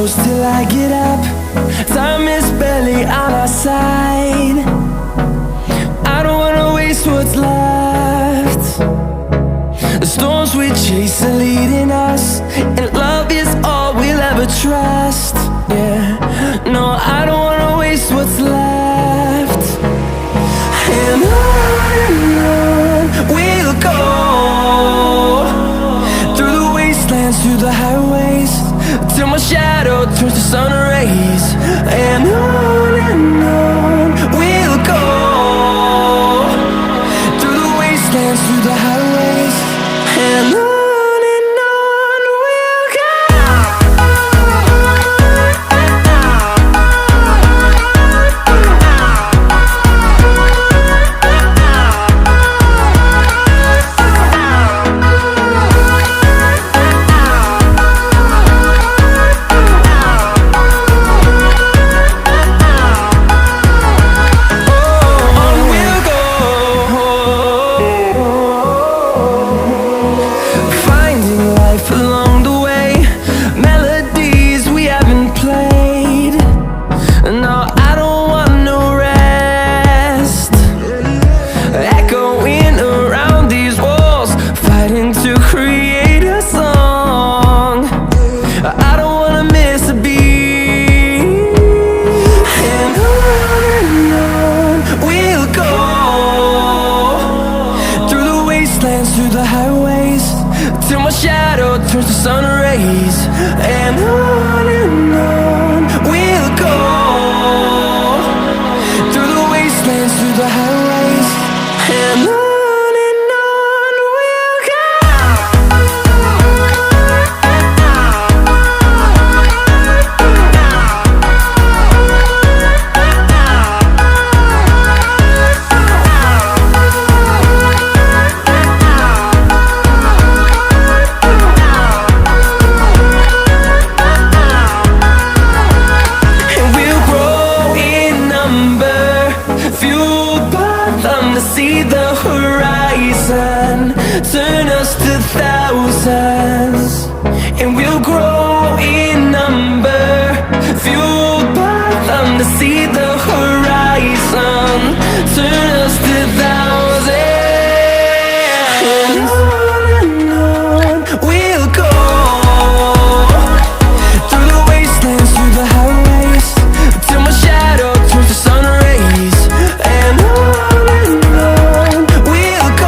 close till I get up. Time is barely on our side. I don't wanna waste what's left. The storms we chase are leading us, and love is all we'll ever trust. Yeah, no, I don't wanna waste what's left. And on we'll go, through the wastelands, through the highways, till my shadow turns to sun rays. And on we'll go, through the wastelands, through the highways, and on we'll go. Through the highways, till my shadow turns to sun rays. And on we'll go, through the wastelands, through the highways, and on we'll go. To see the horizon turn us to thousands, and we'll grow in number, fueled by them. To see the horizon turn us to thousands, and on we'll go, through the wastelands, through the highways, till my shadow turns to sun rays. And on we'll go.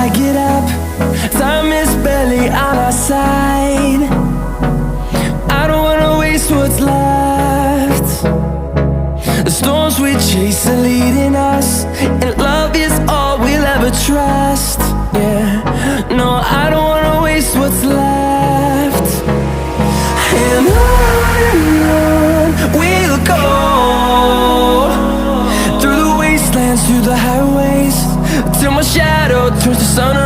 I get up, time is barely on our side. I don't wanna waste what's left. The storms we chase are leading us, and love is all we'll ever trust. Yeah, no, I don't wanna waste what's left. And on we'll go, through the wastelands, through the highways, till my shadow turns to sun